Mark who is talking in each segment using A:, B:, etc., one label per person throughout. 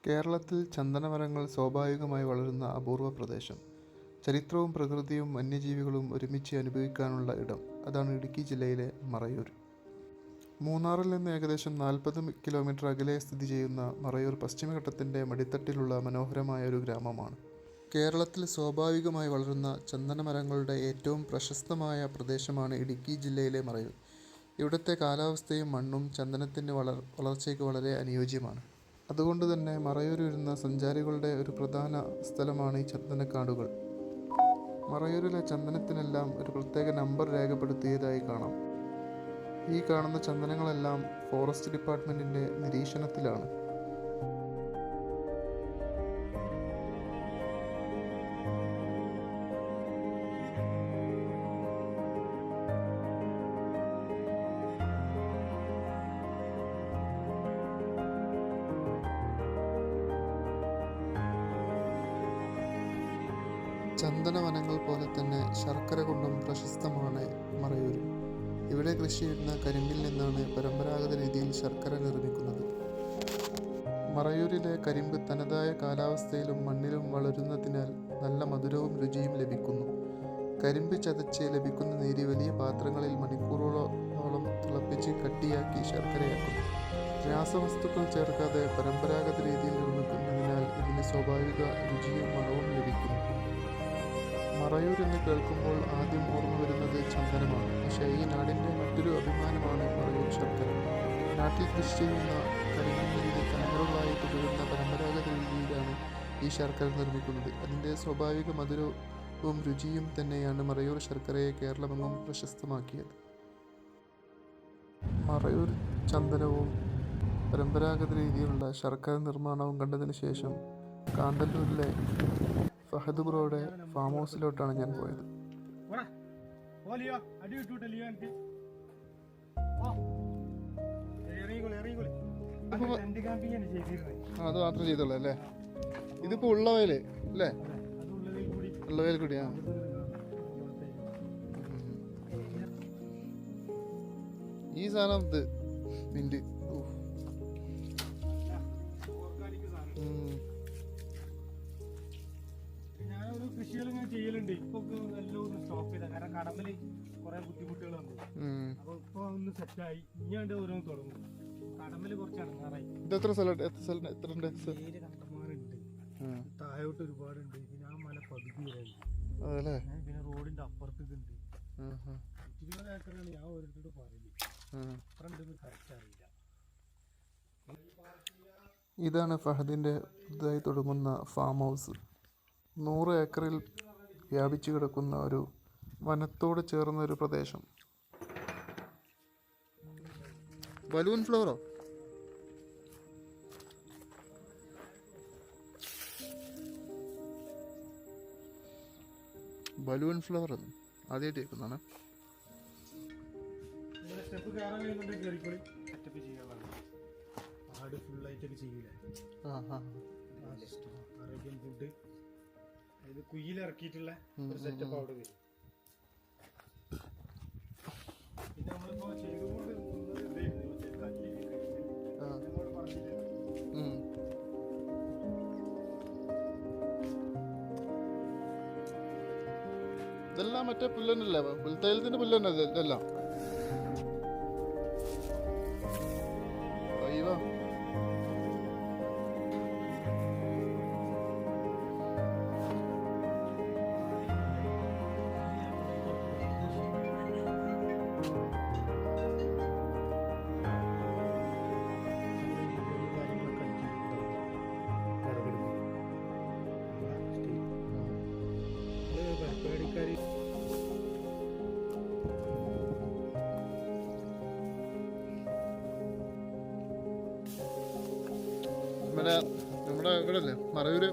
A: കേരളത്തിൽ ചന്ദനമരങ്ങൾ സ്വാഭാവികമായി വളരുന്ന അപൂർവ പ്രദേശം. ചരിത്രവും പ്രകൃതിയും വന്യജീവികളും ഒരുമിച്ച് അനുഭവിക്കാനുള്ള ഇടം. അതാണ് ഇടുക്കി ജില്ലയിലെ മറയൂർ. മൂന്നാറിൽ നിന്ന് ഏകദേശം 40 കിലോമീറ്റർ അകലെ സ്ഥിതി ചെയ്യുന്ന മറയൂർ പശ്ചിമഘട്ടത്തിൻ്റെ മടിത്തട്ടിലുള്ള മനോഹരമായ ഒരു ഗ്രാമമാണ്. കേരളത്തിൽ സ്വാഭാവികമായി വളരുന്ന ചന്ദനമരങ്ങളുടെ ഏറ്റവും പ്രശസ്തമായ പ്രദേശമാണ് ഇടുക്കി ജില്ലയിലെ മറയൂർ. ഇവിടുത്തെ കാലാവസ്ഥയും മണ്ണും ചന്ദനത്തിൻ്റെ വളർച്ചയ്ക്ക് വളരെ അനുയോജ്യമാണ്. അതുകൊണ്ട് തന്നെ മറയൂർ വരുന്ന സഞ്ചാരികളുടെ ഒരു പ്രധാന സ്ഥലമാണ് ഈ ചന്ദനക്കാടുകൾ. മറയൂരിലെ ചന്ദനത്തിനെല്ലാം ഒരു പ്രത്യേക നമ്പർ രേഖപ്പെടുത്തിയതായി കാണാം. ഈ കാണുന്ന ചന്ദനങ്ങളെല്ലാം ഫോറസ്റ്റ് ഡിപ്പാർട്ട്മെൻറ്റിൻ്റെ നിരീക്ഷണത്തിലാണ്. ചന്ദനവനങ്ങൾ പോലെ തന്നെ ശർക്കര കൊണ്ടും പ്രശസ്തമാണ് മറയൂർ. ഇവിടെ കൃഷി ചെയ്യുന്ന കരിമ്പിൽ നിന്നാണ് പരമ്പരാഗത രീതിയിൽ ശർക്കര നിർമ്മിക്കുന്നത്. മറയൂരിലെ കരിമ്പ് തനതായ കാലാവസ്ഥയിലും മണ്ണിലും വളരുന്നതിനാൽ നല്ല മധുരവും രുചിയും ലഭിക്കുന്നു. കരിമ്പ് ചതച്ച് ലഭിക്കുന്ന നീര് വലിയ പാത്രങ്ങളിൽ മണിക്കൂറുകളോളം തിളപ്പിച്ച് കട്ടിയാക്കി ശർക്കരയാക്കുന്നു. രാസവസ്തുക്കൾ ചേർക്കാതെ പരമ്പരാഗത രീതിയിൽ നിർമ്മിക്കുന്നതിനാൽ ഇതിന് സ്വാഭാവിക രുചിയും മണവും ലഭിക്കുന്നു. മറയൂർ എന്ന് കേൾക്കുമ്പോൾ ആദ്യം ഓർമ്മ വരുന്നത് ചന്ദനമാണ്. പക്ഷേ ഈ നാടിൻ്റെ മറ്റൊരു അഭിമാനമാണ് മറയൂർ ശർക്കര. നാട്ടിൽ കൃഷി ചെയ്യുന്ന കരിമ്പിൽ തലമുറകളായി തുടരുന്ന പരമ്പരാഗത രീതിയിലാണ് ഈ ശർക്കര നിർമ്മിക്കുന്നത്. അതിൻ്റെ സ്വാഭാവിക മധുരവും രുചിയും തന്നെയാണ് മറയൂർ ശർക്കരയെ കേരളമെങ്ങും പ്രശസ്തമാക്കിയത്. മറയൂർ ചന്ദനവും പരമ്പരാഗത രീതിയിലുള്ള ശർക്കര നിർമ്മാണവും കണ്ടതിന് ശേഷം കാന്തല്ലൂരിലെ ഫഹദ് ബ്രോയുടെ ഫാം ഹൗസിലോട്ടാണ് ഞാൻ പോയത്. അത് മാത്രം ചെയ്തോളൂ അല്ലേ? ഇതിപ്പോ ഉള്ളവയില് അല്ലേ? ഉള്ളവയിൽ കൂടിയാ. ഈ സാധനം ഇത് മിന്റ്
B: കൃഷികൾ ഇങ്ങനെ ചെയ്യലുണ്ട്. ഇപ്പൊ എല്ലാം സ്റ്റോപ്പ് ചെയ്ത കാരണം കടമ്പല് കുറെ ബുദ്ധിമുട്ടുകൾ വന്നു. അപ്പൊ ഇപ്പൊ ഒന്ന് സെറ്റായി. ഇനിയാണ്ട് ഓരോന്ന് തുടങ്ങും. കടമ്പല് കുറച്ച് അടങ്ങാറായി. കണ്ടമാരുണ്ട്, താഴോട്ട് ഒരുപാടുണ്ട്. പിന്നെ ആ മല പകുതി വരെ, പിന്നെ റോഡിന്റെ അപ്പുറത്തേക്ക് ഉണ്ട്. 20 ഏക്കറാണ് ഞാൻ ഓരോരുത്തരോട് പറയല്. എത്ര ഉണ്ടെന്ന് കറക്റ്റ് അറിയില്ല.
A: ഇതാണ് ഫഹദിന്റെ പുതുതായി തുടങ്ങുന്ന ഫാം ഹൗസ്. 100 ഏക്കറിൽ വ്യാപിച്ചു കിടക്കുന്ന ഒരു വനത്തോട് ചേർന്ന ഒരു പ്രദേശം. ബലൂൺ ഫ്ലവറോ? ബലൂൺ ഫ്ലവർ ആദ്യമായിട്ട് കേൾക്കുന്നതാണ്.
B: അറേബ്യൻ ഫുഡ് അതിൽ കുയിലിറക്കിയിട്ടുള്ള ഒരു സെറ്റപ്പ് അവിടെ വരും. പിന്നെ നമ്മളിപ്പോ ചെയ്തുകൊണ്ട്
A: ഇതെല്ലാം മറ്റേ പുല്ലന്നല്ലേ? പുൽത്തൈലത്തിന്റെ പുല്ലന്നെ ഇതെല്ലാം. അയ്യോ,
B: പരിപാടിക്കാര്
A: നമ്മുടെ ഇവിടെ അല്ലേ മറയൂര്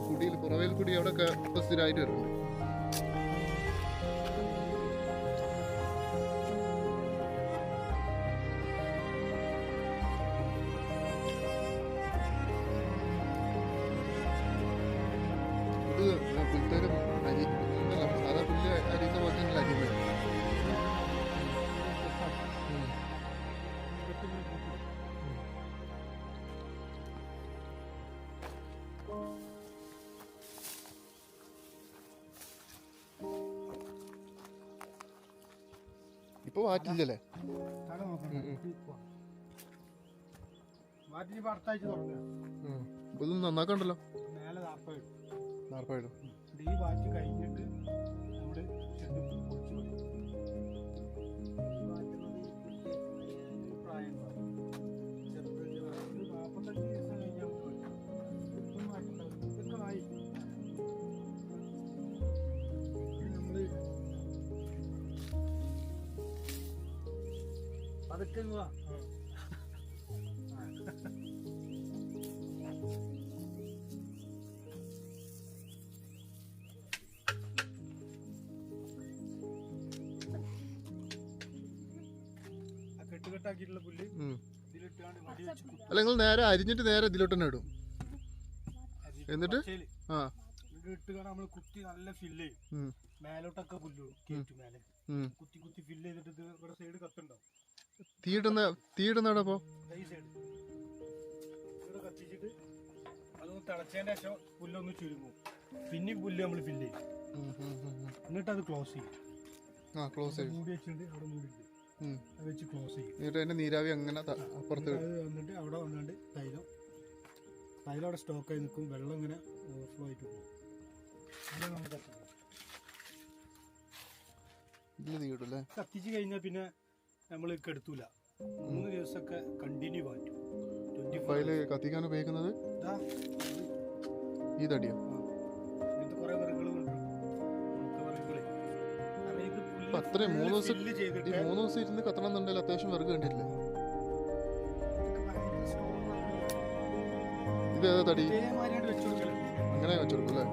A: കുടിയിൽ പുറവേൽ കുടി അവിടെ ഇപ്പൊ സ്ഥിരമായിട്ട് വരുന്നുണ്ട്. ഇത് പുൽത്തരം അരി സാധാ പുല്ല് അരിയുന്ന പോലെ തന്നെ അരിയുന്നത്. ഇപ്പൊ മാറ്റില്ലല്ലേ?
B: മാറ്റി അടുത്താഴ്ച തുടങ്ങുക.
A: ഇതൊന്നും നന്നാക്കണ്ടല്ലോ.
B: മേലെ
A: നാർപ്പായിടും.
B: ഈ വാറ്റ് കഴിഞ്ഞിട്ട് നമ്മള് ചെന്ന് പൊളിച്ചു വിടും. പ്രായം 45 ദിവസം കഴിഞ്ഞാൽ ഇതൊക്കെ ആയി. നമ്മള് അതൊക്കെ കെട്ടുകെട്ടാക്കിയിട്ടുള്ള പുല്ല് ഇതിലിട്ടാണ് വടി വെച്ച് കുത്തും.
A: അല്ല, നിങ്ങൾ നേരെ അരിഞ്ഞിട്ട് നേരെ ഇതിലോട്ട് തന്നെ ഇടും. എന്നിട്ട്
B: ഇട്ടുകാണ് നമ്മള് കുത്തി നല്ല ഫില്ല് ചെയ്യും. മേലോട്ടൊക്കെ പുല്ല് കേട്ടു മേലെ കുത്തി കുത്തി ഫില്ല് ചെയ്തിട്ട് ഇത് ഇവിടെ സൈഡ് കത്തുണ്ടാവും.
A: തീയിടുന്നപ്പോ
B: ഈ സൈഡ് ഇവിടെ കത്തിച്ചിട്ട് അതൊന്ന് തിളച്ചതിന്റെ ശേഷം പുല്ലൊന്ന് ചുരുങ്ങും. പിന്നെ പുല്ല് നമ്മൾ ഫില്ല് ചെയ്യും. എന്നിട്ട് അത് ക്ലോസ് ചെയ്യും. മൂടി വെച്ചിട്ട് അവിടെ മൂടിയിട്ട് അത് വെച്ച് ക്ലോസ് ചെയ്യും.
A: എന്നിട്ട് അതിന്റെ നീരാവി അങ്ങനെ അപ്പുറത്ത്
B: വന്നിട്ട് അവിടെ വന്നിട്ട് തൈലം അവിടെ സ്റ്റോക്ക് ആയി നിൽക്കും. വെള്ളം ഇങ്ങനെ ഓവർഫ്ലോ ആയിട്ട് പോകും. കത്തിച്ച് കഴിഞ്ഞാൽ പിന്നെ നമ്മൾ കെടുത്തൂല. 3 ദിവസമൊക്കെ കണ്ടിന്യൂ പാറ്റും.
A: 25 കത്തിക്കാൻ ഉപയോഗിക്കുന്നത് ഈ തടിയോ?
B: ഇങ്ങനത്തെ കുറെ വിറകുകളുണ്ട്.
A: അത്രയും 3 ദിവസം ഇരുന്ന് കത്തണം എന്നുണ്ടെങ്കിൽ അത്യാവശ്യം വിറക് കണ്ടില്ലേ? ഇത് ഏതാ തടി? അങ്ങനെ വെച്ചെടുക്കും അല്ലേ?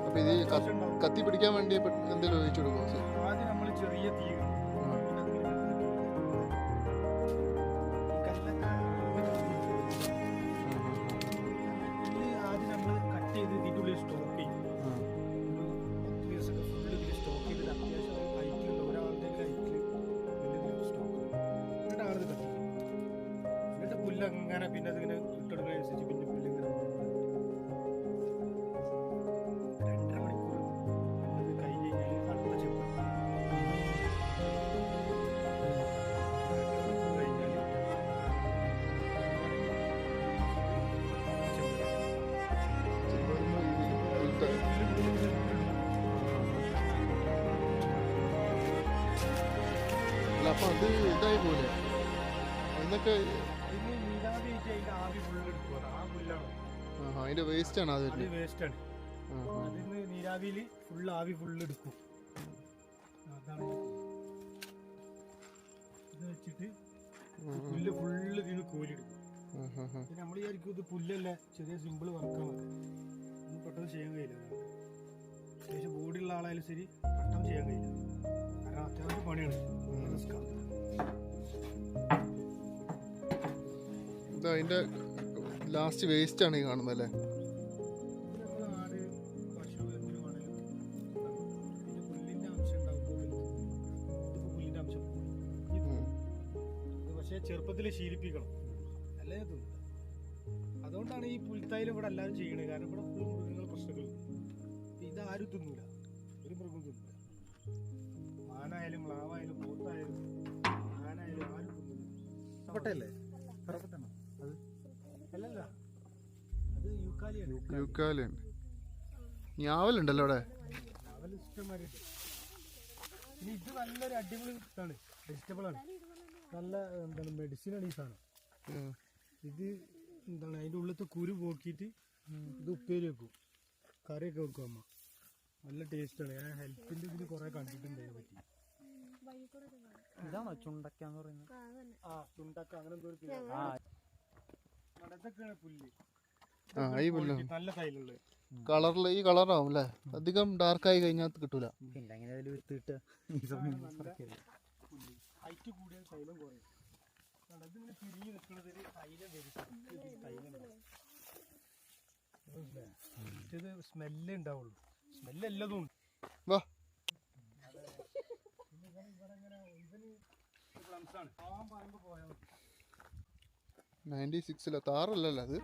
A: അപ്പൊ ഇത് കത്തി പിടിക്കാൻ വേണ്ടി എന്തെങ്കിലും ഒഴിച്ചു കൊടുക്കും?
B: ആദ്യം നമ്മൾ ചെറിയ തീ ആദ്യം നമ്മൾ കട്ട് ചെയ്ത് ഇതിൻ്റെ ഉള്ളിൽ സ്റ്റോക്ക് ചെയ്യും. 10 ദിവസമൊക്കെ ഫുള്ള് ഇതിൽ സ്റ്റോക്ക് ചെയ്തിട്ട് അത്യാവശ്യം ഹൈറ്റിലുള്ള ഒരാളുടെ ഹൈറ്റിൽ സ്റ്റോക്ക് ചെയ്യും. എന്നിട്ടാണ് ഇത് കത്തിക്കും. എന്നിട്ട് പുല്ലങ്ങനെ പിന്നെ അതിങ്ങനെ ഇട്ടെടുക്കുന്നതനുസരിച്ച് പിന്നെ പുല്ലിങ്ങനെ 2.5 മണിക്കൂർ അത് കഴിഞ്ഞ് കഴിഞ്ഞാൽ അടുത്ത ചെമ്പ് 2 മണിക്കൂർ കഴിഞ്ഞാൽ
A: അല്ല, അപ്പൊ അത് ഇതായി പോലെ എന്നൊക്കെ
B: അതിന് നീരാവി അതിന്റെ ആവി ഫുള്ള് എടുക്കും. ആ പുല്ലാണ്
A: അതിന്റെ വേസ്റ്റ് ആണ്.
B: അത് വേസ്റ്റാണ്. അതിന് നീരാവിയിൽ ഫുള്ള് ആവി ഫുള്ള് എടുക്കും. അതാണ് ഇത് വെച്ചിട്ട് പുല്ല് ഫുള്ള് ഇതിന് കോരിയെടുക്കും. പിന്നെ നമ്മൾ വിചാരിക്കും ഇത് പുല്ലല്ല, ചെറിയ സിമ്പിൾ വർക്കാണ്, ഒന്നും പെട്ടെന്ന് ചെയ്യാൻ കഴിയില്ല. അത്യാവശ്യം ബോഡിയുള്ള ആളായാലും ശരി പെട്ടെന്ന് ചെയ്യാൻ കഴിയില്ല. കാരണം അത്യാവശ്യം പണിയാണ്.
A: അതിന്റെ ലാസ്റ്റ് വേസ്റ്റ് ആണ് ഈ കാണുന്നത് അല്ലേ?
B: ആട് പശു എന്തിനു വേണേലും പിന്നെ പുല്ലിന്റെ അംശം ഉണ്ടാകുമ്പോൾ ഇതിപ്പോ പുല്ലിന്റെ അംശം പക്ഷേ ചെറുപ്പത്തിൽ ശീലിപ്പിക്കണം, അല്ലേ തോന്നുന്നു. അതുകൊണ്ടാണ് ഈ പുൽത്തൈലം ഇവിടെ എല്ലാവരും ചെയ്യണത്. കാരണം ഇവിടെ ഫുൾ മൃഗങ്ങൾ പ്രശ്നങ്ങളുണ്ട്. ഇതാരും തിന്നൂല, ഒരു മൃഗം തിന്നൂല. മാനായാലും മ്ലാവായാലും പോത്തായാലും ആനായാലും ആരും തിന്നൂല. പട്ടയല്ലേ? കറപ്പട്ടാണോ അത്? അല്ലല്ല, അത് യൂക്കാലിയാണ്.
A: ഞാവലുണ്ടല്ലോ അവിടെ.
B: ഞാവൽ ഇഷ്ടംമാതിരി. ഇനി ഇത് നല്ലൊരു അടിപൊളി ഇതാണ്, വെജിറ്റബിളാണ്. നല്ല എന്താണ് മെഡിസിനാണ് ഈ സാധനം. ഇത് എന്താണ് അതിൻ്റെ ഉള്ളിലത്തെ കുരു പോക്കിയിട്ട് ഇത് ഉപ്പേരി വെക്കും, കറിയൊക്കെ വെക്കും അമ്മ. നല്ല ടേസ്റ്റാണ്. ഞാൻ ഹെൽത്തിൻ്റെ ഇതിൽ കുറേ കണ്ടിട്ടുണ്ട് അതിനെ പറ്റി.
C: ഇതാണോ ചുണ്ടക്ക എന്ന് പറയുന്നത്?
B: ആ, ചുണ്ടക്ക അങ്ങനെ എന്തോ ഇതൊക്കെയാണ് പുല്ല്.
A: ഈ പുല്ല്
B: നല്ല തൈലുള്ളത്
A: കളറിൽ ഈ കളറാവും അല്ലേ? അധികം ഡാർക്കായി കഴിഞ്ഞാൽ കിട്ടൂല.
C: പിന്നെ എങ്ങനെ
B: ഹൈറ്റ് കൂടിയ തൈലം കുറയും. ഇതിങ്ങനെ തിരിഞ്ഞ് നിൽക്കുന്നത് തൈലം ഇത് സ്മെല്ല് ഉണ്ടാവുള്ളൂ. സ്മെല്ല് എല്ലതും ഉണ്ട്.
A: വാ, 96 താറല്ലല്ലോ അത്.